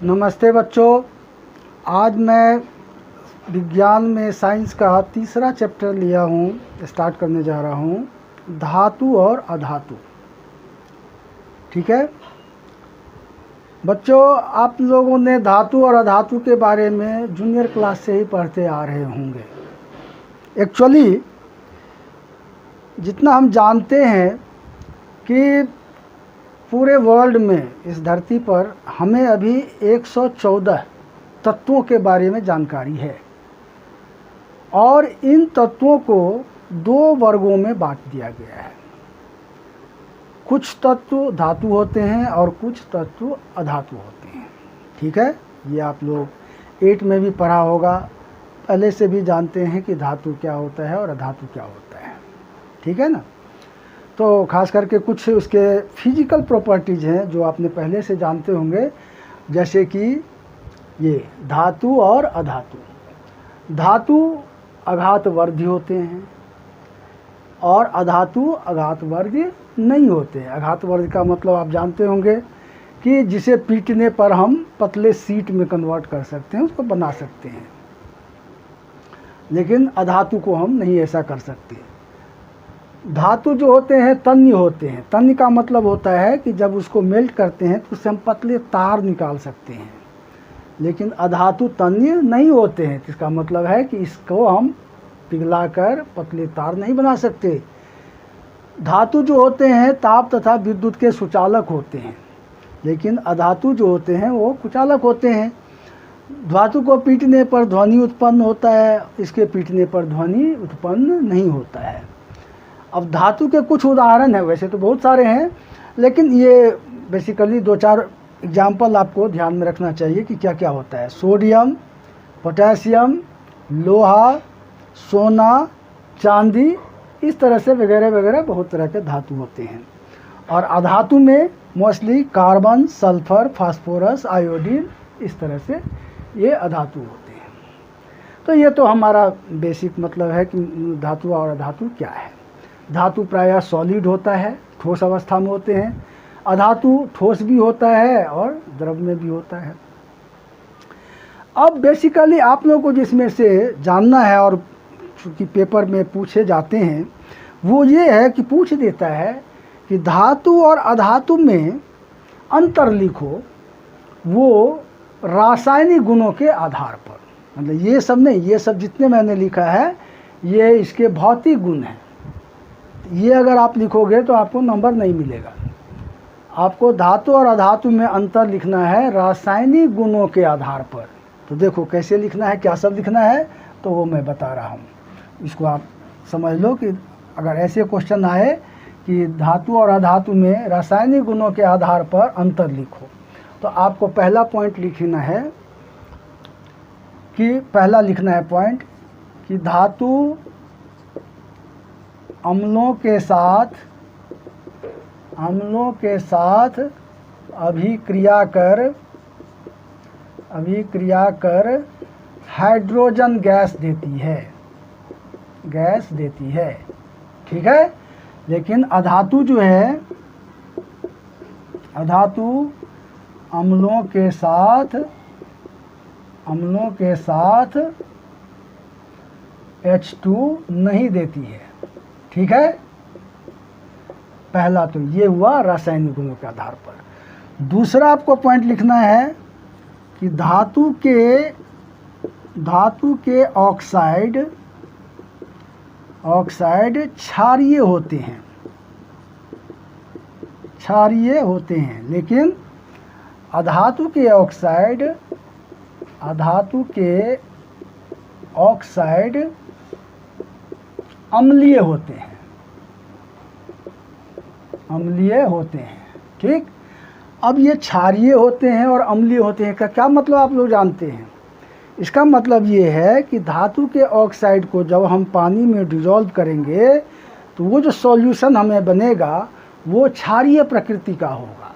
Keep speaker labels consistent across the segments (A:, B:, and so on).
A: नमस्ते बच्चों। आज मैं विज्ञान में साइंस का तीसरा चैप्टर लिया हूँ, स्टार्ट करने जा रहा हूँ, धातु और अधातु। ठीक है बच्चों, आप लोगों ने धातु और अधातु के बारे में जूनियर क्लास से ही पढ़ते आ रहे होंगे। एक्चुअली जितना हम जानते हैं कि पूरे वर्ल्ड में इस धरती पर हमें अभी 114 तत्वों के बारे में जानकारी है और इन तत्वों को दो वर्गों में बांट दिया गया है। कुछ तत्व धातु होते हैं और कुछ तत्व अधातु होते हैं। ठीक है, ये आप लोग 8 में भी पढ़ा होगा, पहले से भी जानते हैं कि धातु क्या होता है और अधातु क्या होता है। ठीक है ना। तो खास करके कुछ उसके फिजिकल प्रॉपर्टीज़ हैं जो आपने पहले से जानते होंगे, जैसे कि ये धातु और अधातु। धातु आघातवर्धी होते हैं और अधातु आघातवर्धी नहीं होते हैं। आघातवर्धी का मतलब आप जानते होंगे कि जिसे पीटने पर हम पतले सीट में कन्वर्ट कर सकते हैं, उसको बना सकते हैं, लेकिन अधातु को हम नहीं ऐसा कर सकते। धातु जो होते हैं तन्य होते हैं। तन्य का मतलब होता है कि जब उसको मेल्ट करते हैं तो उससे हम पतले तार निकाल सकते हैं, लेकिन अधातु तन्य नहीं होते हैं। इसका मतलब है कि इसको हम पिघलाकर पतले तार नहीं बना सकते। धातु जो होते हैं ताप तथा विद्युत के सुचालक होते हैं, लेकिन अधातु जो होते हैं वो कुचालक होते हैं। धातु को पीटने पर ध्वनि उत्पन्न होता है, इसके पीटने पर ध्वनि उत्पन्न नहीं होता है। अब धातु के कुछ उदाहरण हैं, वैसे तो बहुत सारे हैं, लेकिन ये बेसिकली 2-4 एग्जाम्पल आपको ध्यान में रखना चाहिए कि क्या क्या होता है। सोडियम, पोटेशियम, लोहा, सोना, चांदी, इस तरह से वगैरह वगैरह बहुत तरह के धातु होते हैं। और अधातु में mostly carbon, sulphur, phosphorus, iodine, इस तरह से ये अधातु होते हैं। तो ये तो हमारा बेसिक मतलब है कि धातु और अधातु क्या है। धातु प्रायः सॉलिड होता है, ठोस अवस्था में होते हैं। अधातु ठोस भी होता है और द्रव में भी होता है। अब बेसिकली आप लोगों को जिसमें से जानना है और चूँकि पेपर में पूछे जाते हैं, वो ये है कि पूछ देता है कि धातु और अधातु में अंतर लिखो, वो रासायनिक गुणों के आधार पर। मतलब ये सब नहीं, ये सब जितने मैंने लिखा है ये इसके भौतिक गुण हैं। ये अगर आप लिखोगे तो आपको नंबर नहीं मिलेगा। आपको धातु और अधातु में अंतर लिखना है रासायनिक गुणों के आधार पर। तो देखो कैसे लिखना है, क्या सब लिखना है, तो वो मैं बता रहा हूँ। इसको आप समझ लो कि अगर ऐसे क्वेश्चन आए कि धातु और अधातु में रासायनिक गुणों के आधार पर अंतर लिखो, तो आपको पहला पॉइंट लिखना है कि पहला लिखना है पॉइंट कि धातु अम्लों के साथ अभिक्रिया कर हाइड्रोजन गैस देती है। ठीक है, लेकिन अधातु जो है, अधातु अम्लों के साथ H2 नहीं देती है। ठीक है, पहला तो ये हुआ रासायनिक गुणों के आधार पर। दूसरा आपको पॉइंट लिखना है कि धातु के ऑक्साइड क्षारीय होते हैं, लेकिन अधातु के ऑक्साइड अम्लीय होते हैं। ठीक, अब ये क्षारीय होते हैं और अम्लीय होते हैं का क्या मतलब आप लोग जानते हैं? इसका मतलब ये है कि धातु के ऑक्साइड को जब हम पानी में डिज़ोल्व करेंगे तो वो जो सॉल्यूशन हमें बनेगा वो क्षारीय प्रकृति का होगा,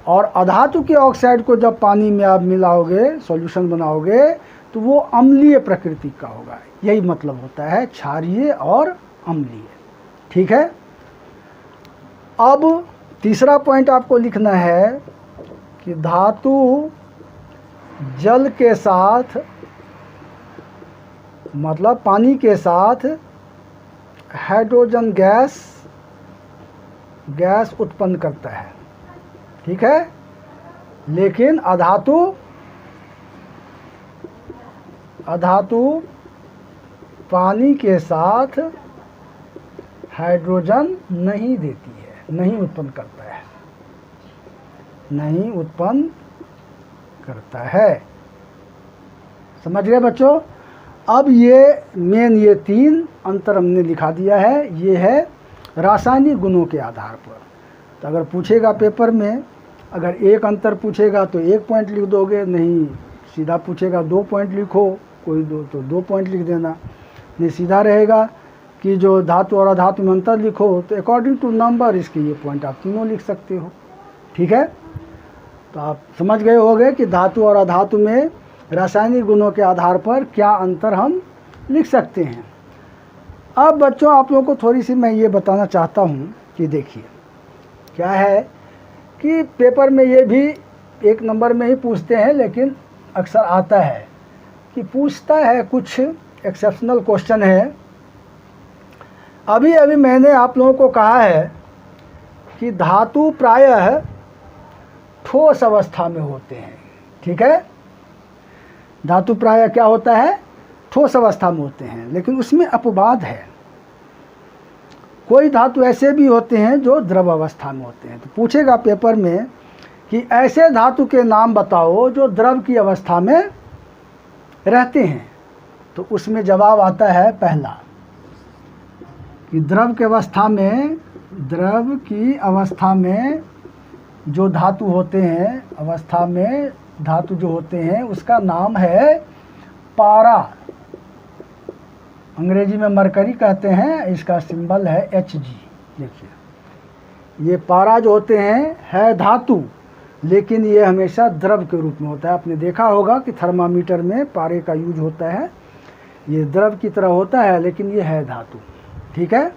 A: और अधातु के ऑक्साइड को जब पानी में आप मिलाओगे, सॉल्यूशन बनाओगे, तो वो अम्लीय प्रकृति का होगा। यही मतलब होता है क्षारीय और अम्लीय। ठीक है, अब तीसरा पॉइंट आपको लिखना है कि धातु जल के साथ मतलब पानी के साथ हाइड्रोजन गैस उत्पन्न करता है, ठीक है। लेकिन अधातु पानी के साथ हाइड्रोजन नहीं देती है, नहीं उत्पन्न करता है, नहीं उत्पन्न करता है। समझ गए बच्चों। अब ये ये 3 अंतर हमने लिखा दिया है। ये है रासायनिक गुणों के आधार पर। तो अगर पूछेगा पेपर में, अगर 1 अंतर पूछेगा तो 1 पॉइंट लिख दोगे, नहीं सीधा पूछेगा 2 पॉइंट लिखो, कोई 2 पॉइंट लिख देना। नहीं सीधा रहेगा कि जो धातु और अधातु में अंतर लिखो, तो अकॉर्डिंग टू नंबर इसके ये पॉइंट आप तीनों लिख सकते हो, ठीक है। तो आप समझ गए होंगे कि धातु और अधातु में रासायनिक गुणों के आधार पर क्या अंतर हम लिख सकते हैं। अब बच्चों आप लोगों को थोड़ी सी मैं ये बताना चाहता हूँ कि देखिए क्या है कि पेपर में ये भी 1 नंबर में ही पूछते हैं, लेकिन अक्सर आता है कि पूछता है, कुछ एक्सेप्शनल क्वेश्चन है। अभी मैंने आप लोगों को कहा है कि धातु प्रायः ठोस अवस्था में होते हैं, ठीक है। धातु प्रायः क्या होता है, ठोस अवस्था में होते हैं, लेकिन उसमें अपवाद है। कोई धातु ऐसे भी होते हैं जो द्रव अवस्था में होते हैं। तो पूछेगा पेपर में कि ऐसे धातु के नाम बताओ जो द्रव की अवस्था में रहते हैं। तो उसमें जवाब आता है पहला कि द्रव की अवस्था में जो धातु होते हैं, अवस्था में धातु जो होते हैं उसका नाम है पारा। अंग्रेजी में मरकरी कहते हैं, इसका सिंबल है Hg। देखिए ये पारा जो होते हैं है धातु, लेकिन ये हमेशा द्रव के रूप में होता है। आपने देखा होगा कि थर्मामीटर में पारे का यूज होता है, ये द्रव की तरह होता है, लेकिन ये है धातु, ठीक है।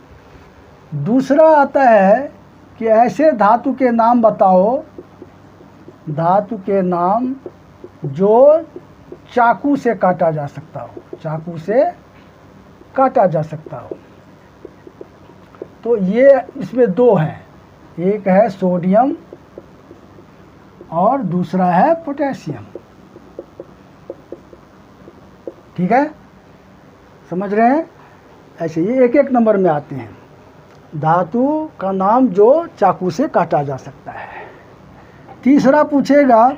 A: दूसरा आता है कि ऐसे धातु के नाम बताओ, धातु के नाम जो चाकू से काटा जा सकता हो, चाकू से काटा जा सकता हो। तो ये इसमें 2 हैं, एक है सोडियम और दूसरा है पोटेशियम, ठीक है। समझ रहे हैं। ऐसे ये 1-1 नंबर में आते हैं, धातु का नाम जो चाकू से काटा जा सकता है। तीसरा पूछेगा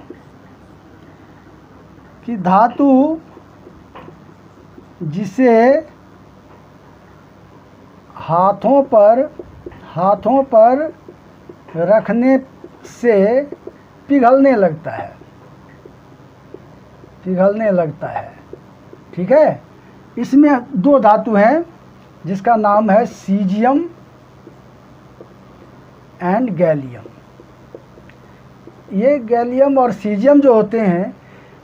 A: कि धातु जिसे हाथों पर रखने से पिघलने लगता है, ठीक है। इसमें 2 धातु हैं जिसका नाम है सीजियम एंड गैलियम। ये गैलियम और सीजियम जो होते हैं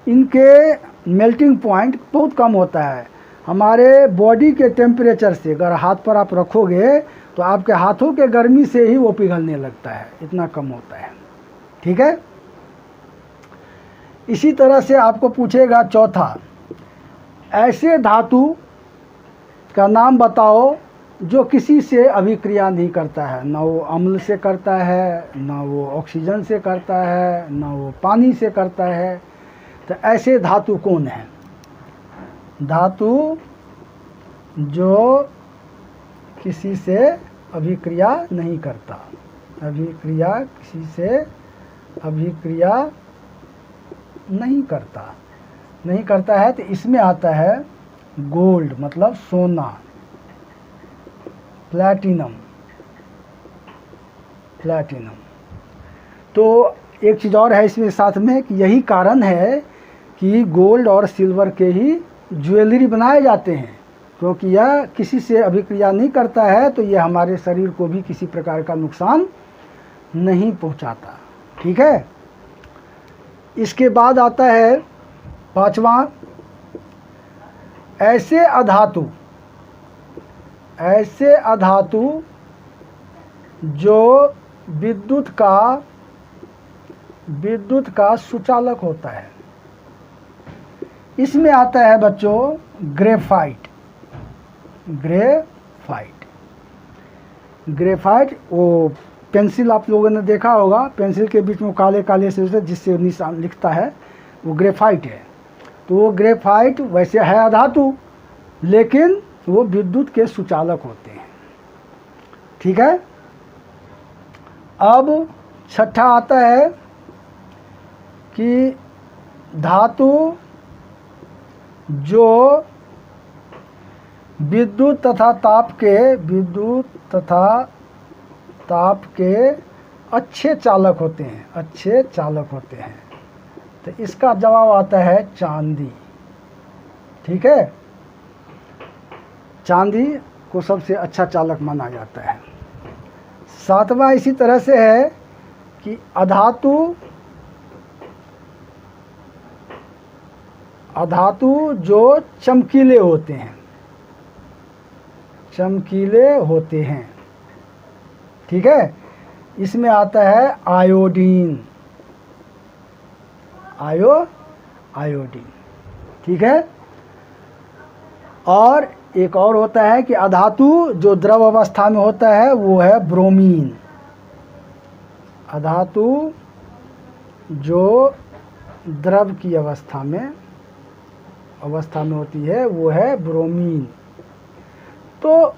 A: इनके मेल्टिंग पॉइंट बहुत कम होता है। हमारे बॉडी के टेम्परेचर से अगर हाथ पर आप रखोगे तो आपके हाथों के गर्मी से ही वो पिघलने लगता है, इतना कम होता है, ठीक है। इसी तरह से आपको पूछेगा चौथा, ऐसे धातु का नाम बताओ जो किसी से अभिक्रिया नहीं करता है, ना वो अम्ल से करता है, ना वो ऑक्सीजन से करता है, ना वो पानी से करता है। तो ऐसे धातु कौन है? धातु जो किसी से अभिक्रिया नहीं करता, किसी से अभिक्रिया नहीं करता है। तो इसमें आता है गोल्ड मतलब सोना, प्लैटिनम। तो एक चीज़ और है इसमें साथ में कि यही कारण है कि गोल्ड और सिल्वर के ही ज्वेलरी बनाए जाते हैं, क्योंकि यह किसी से अभिक्रिया नहीं करता है, तो यह हमारे शरीर को भी किसी प्रकार का नुकसान नहीं पहुंचाता, ठीक है। इसके बाद आता है पांचवा, ऐसे अधातु जो विद्युत का सुचालक होता है, इसमें आता है बच्चों ग्रेफाइट। ग्रेफाइट, ग्रेफाइट वो पेंसिल आप लोगों ने देखा होगा, पेंसिल के बीच में काले काले से जिससे निशान लिखता है वो ग्रेफाइट है। तो वो ग्रेफाइट वैसे है अधातु, लेकिन वो विद्युत के सुचालक होते हैं। ठीक है। अब छठा आता है कि धातु जो विद्युत तथा ताप के अच्छे चालक होते हैं, अच्छे चालक होते हैं। तो इसका जवाब आता है चांदी। ठीक है, चांदी को सबसे अच्छा चालक माना जाता है। सातवां इसी तरह से है कि अधातु जो चमकीले होते हैं, चमकीले होते हैं। ठीक है, इसमें आता है आयोडीन। आयोडीन। ठीक है। और एक और होता है कि अधातु जो द्रव अवस्था में होता है वो है ब्रोमीन। अधातु जो द्रव की अवस्था में होती है वो है ब्रोमीन। तो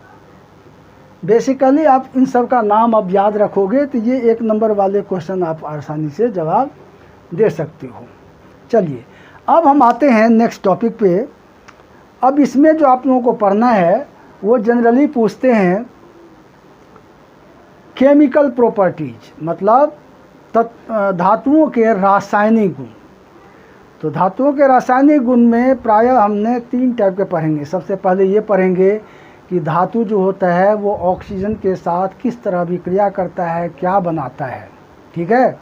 A: बेसिकली आप इन सब का नाम अब याद रखोगे तो ये 1 नंबर वाले क्वेश्चन आप आसानी से जवाब दे सकते हो। चलिए अब हम आते हैं नेक्स्ट टॉपिक पे। अब इसमें जो आप लोगों को पढ़ना है वो जनरली पूछते हैं केमिकल प्रॉपर्टीज, मतलब धातुओं के रासायनिक गुण। तो धातुओं के रासायनिक गुण में प्रायः हमने 3 टाइप के पढ़ेंगे। सबसे पहले ये पढ़ेंगे कि धातु जो होता है वो ऑक्सीजन के साथ किस तरह अभिक्रिया करता है, क्या बनाता है। ठीक है।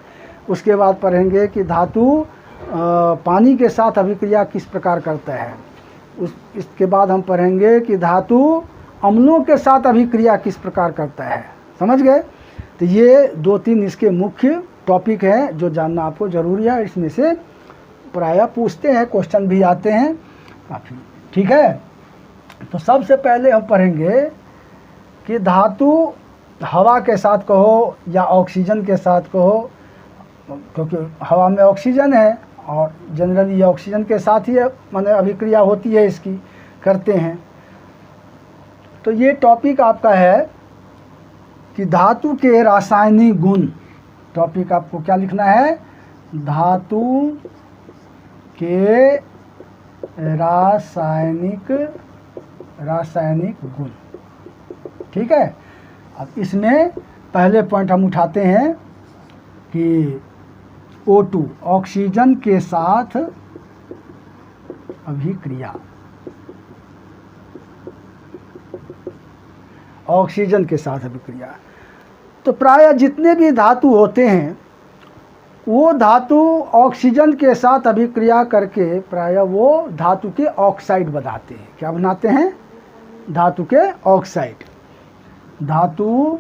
A: उसके बाद पढ़ेंगे कि धातु पानी के साथ अभिक्रिया किस प्रकार करता है। इसके बाद हम पढ़ेंगे कि धातु अम्लों के साथ अभिक्रिया किस प्रकार करता है। समझ गए। तो ये 2-3 इसके मुख्य टॉपिक हैं जो जानना आपको ज़रूरी है। इसमें से प्रायः पूछते हैं, क्वेश्चन भी आते हैं काफ़ी। ठीक है। तो सबसे पहले हम पढ़ेंगे कि धातु हवा के साथ कहो या ऑक्सीजन के साथ कहो, क्योंकि हवा में ऑक्सीजन है और जनरली ये ऑक्सीजन के साथ ही माने अभिक्रिया होती है, इसकी करते हैं। तो ये टॉपिक आपका है कि धातु के रासायनिक गुण। टॉपिक आपको क्या लिखना है? धातु के रासायनिक गुण। ठीक है। अब इसमें पहले पॉइंट हम उठाते हैं कि O2 ऑक्सीजन के साथ अभिक्रिया। ऑक्सीजन के साथ अभिक्रिया। तो प्रायः जितने भी धातु होते हैं वो धातु ऑक्सीजन के साथ अभिक्रिया करके प्रायः वो धातु के ऑक्साइड बनाते हैं। क्या बनाते हैं? धातु के ऑक्साइड। धातु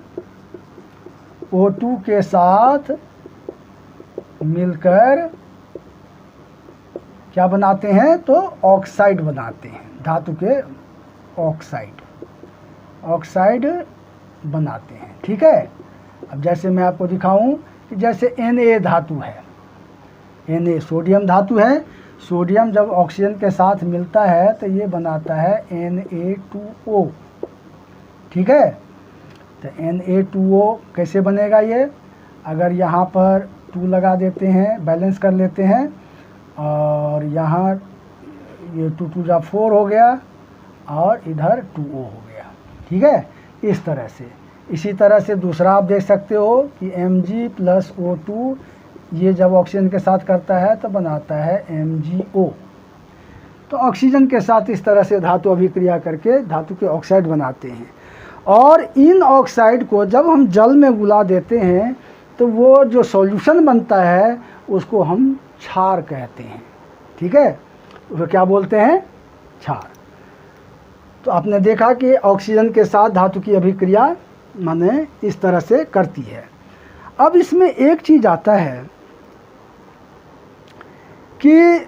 A: O2 के साथ मिलकर क्या बनाते हैं? तो ऑक्साइड बनाते हैं। धातु के ऑक्साइड बनाते हैं। ठीक है। अब जैसे मैं आपको दिखाऊं कि जैसे Na धातु है, Na सोडियम धातु है। सोडियम जब ऑक्सीजन के साथ मिलता है तो ये बनाता है Na2O। ठीक है। तो Na2O कैसे बनेगा? ये अगर यहाँ पर 2 लगा देते हैं, बैलेंस कर लेते हैं, और यहाँ ये 2 2 जा 4 हो गया और इधर 2O हो गया। ठीक है। इस तरह से। इसी तरह से दूसरा आप देख सकते हो कि Mg+O2 ये जब ऑक्सीजन के साथ करता है तो बनाता है MgO। तो ऑक्सीजन के साथ इस तरह से धातु अभिक्रिया करके धातु के ऑक्साइड बनाते हैं। और इन ऑक्साइड को जब हम जल में घुला देते हैं तो वो जो सॉल्यूशन बनता है उसको हम क्षार कहते हैं। ठीक है। उसको क्या बोलते हैं? क्षार। तो आपने देखा कि ऑक्सीजन के साथ धातु की अभिक्रिया माने इस तरह से करती है। अब इसमें एक चीज़ आता है कि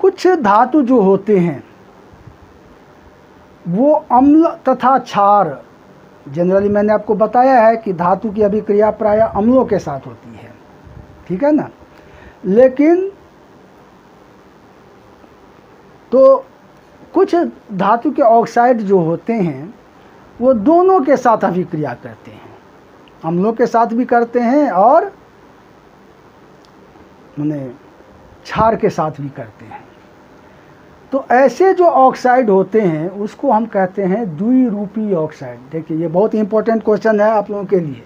A: कुछ धातु जो होते हैं वो अम्ल तथा क्षार, जनरली मैंने आपको बताया है कि धातु की अभिक्रिया प्रायः अम्लों के साथ होती है, ठीक है ना। लेकिन तो कुछ धातु के ऑक्साइड जो होते हैं वो दोनों के साथ अभिक्रिया करते हैं, अम्लों के साथ भी करते हैं और माने क्षार के साथ भी करते हैं। तो ऐसे जो ऑक्साइड होते हैं उसको हम कहते हैं द्विरूपी ऑक्साइड। देखिए ये बहुत इंपॉर्टेंट क्वेश्चन है आप लोगों के लिए,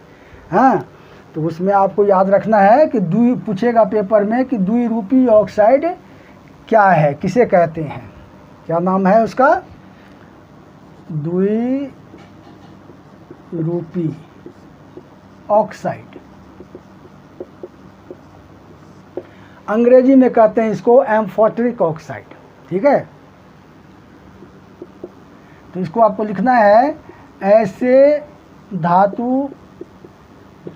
A: हाँ। तो उसमें आपको याद रखना है कि पूछेगा पेपर में कि द्विरूपी ऑक्साइड क्या है, किसे कहते हैं, क्या नाम है उसका, द्विरूपी ऑक्साइड। अंग्रेजी में कहते हैं इसको एम्फोटेरिक ऑक्साइड, ठीक है। तो इसको आपको लिखना है, ऐसे धातु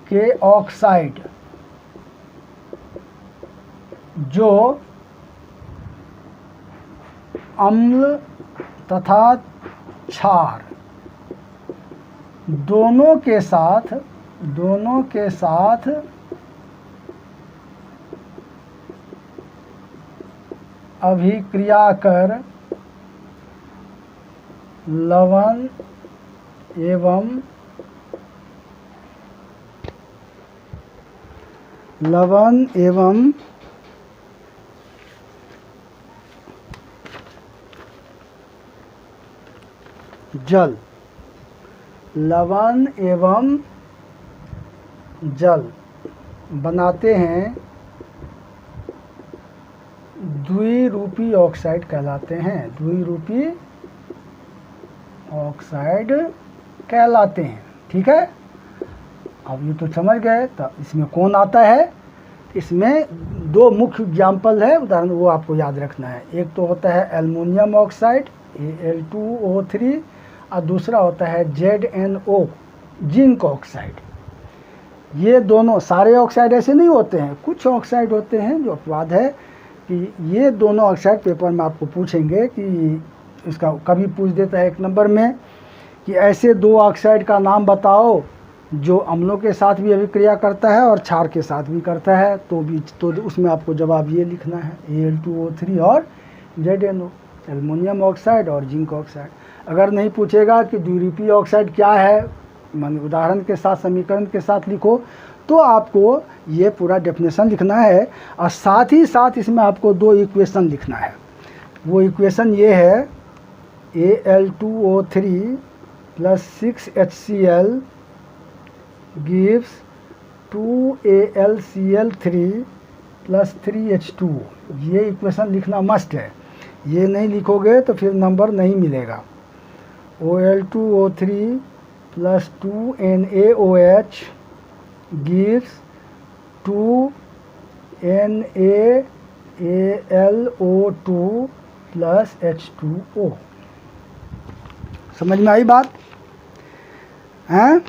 A: के ऑक्साइड जो अम्ल तथा क्षार दोनों के साथ अभिक्रिया कर लवण एवं जल, लवण एवं जल बनाते हैं द्विरूपी ऑक्साइड कहलाते हैं, द्विरूपी ऑक्साइड कहलाते हैं, ठीक है। अब ये तो समझ गए। तो इसमें कौन आता है, इसमें दो मुख्य एग्जाम्पल है, उदाहरण वो आपको याद रखना है। एक तो होता है एल्युमिनियम ऑक्साइड Al2O3 और दूसरा होता है ZnO जिंक ऑक्साइड। ये दोनों सारे ऑक्साइड ऐसे नहीं होते हैं, कुछ ऑक्साइड होते हैं जो अपवाद है कि ये दोनों ऑक्साइड पेपर में आपको पूछेंगे कि इसका कभी पूछ देता है एक नंबर में कि ऐसे दो ऑक्साइड का नाम बताओ जो अम्लों के साथ भी अभिक्रिया करता है और क्षार के साथ भी करता है, तो उसमें आपको जवाब ये लिखना है Al2O3 और ZnO, एल्युमिनियम ऑक्साइड और जिंक ऑक्साइड। अगर नहीं पूछेगा कि द्विरूपी ऑक्साइड क्या है, मान उदाहरण के साथ समीकरण के साथ लिखो, तो आपको ये पूरा डेफिनेशन लिखना है और साथ ही साथ इसमें आपको दो इक्वेशन लिखना है। वो इक्वेशन ये है Al2O3 plus 6HCl gives 2AlCl3 plus 3H2O। ये इक्वेशन लिखना मस्ट है, ये नहीं लिखोगे तो फिर नंबर नहीं मिलेगा। Al2O3 plus 2NaOH gives 2NaAlO2 plus H2O। समझ में आई बात हैं?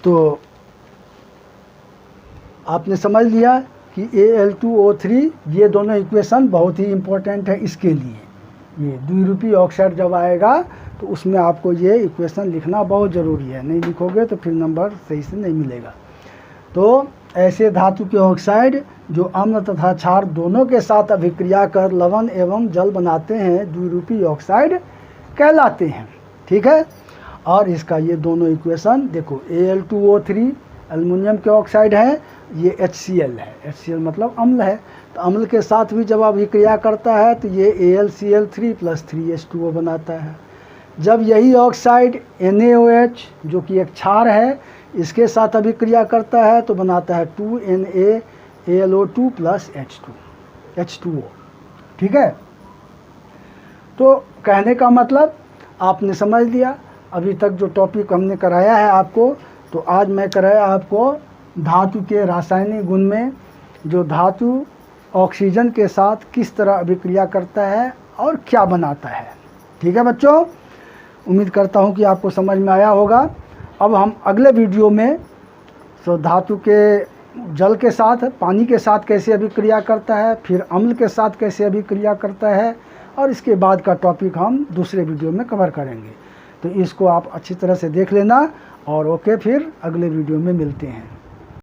A: तो आपने समझ लिया कि Al2O3 ये दोनों इक्वेशन बहुत ही इम्पोर्टेंट है इसके लिए। ये द्विरूपी ऑक्साइड जब आएगा तो उसमें आपको ये इक्वेशन लिखना बहुत ज़रूरी है, नहीं लिखोगे तो फिर नंबर सही से नहीं मिलेगा। तो ऐसे धातु के ऑक्साइड जो अम्ल तथा क्षार दोनों के साथ अभिक्रिया कर लवण एवं जल बनाते हैं द्विरूपी ऑक्साइड कहलाते हैं, ठीक है। और इसका ये दोनों इक्वेशन देखो, Al2O3 एल्युमिनियम के ऑक्साइड है, ये HCl है, HCl मतलब अम्ल है, तो अम्ल के साथ भी जब अभिक्रिया करता है तो ये AlCl3 plus 3H2O बनाता है। जब यही ऑक्साइड NaOH जो कि एक क्षार है इसके साथ अभिक्रिया करता है तो बनाता है 2NaAlO2 plus H2O, ठीक है। तो कहने का मतलब आपने समझ लिया। अभी तक जो टॉपिक हमने कराया है आपको, तो आज मैं कराया आपको धातु के रासायनिक गुण में जो धातु ऑक्सीजन के साथ किस तरह अभिक्रिया करता है और क्या बनाता है, ठीक है बच्चों। उम्मीद करता हूँ कि आपको समझ में आया होगा। अब हम अगले वीडियो में धातु के जल के साथ, पानी के साथ कैसे अभिक्रिया करता है, फिर अम्ल के साथ कैसे अभिक्रिया करता है, और इसके बाद का टॉपिक हम दूसरे वीडियो में कवर करेंगे। तो इसको आप अच्छी तरह से देख लेना, और ओके, फिर अगले वीडियो में मिलते हैं।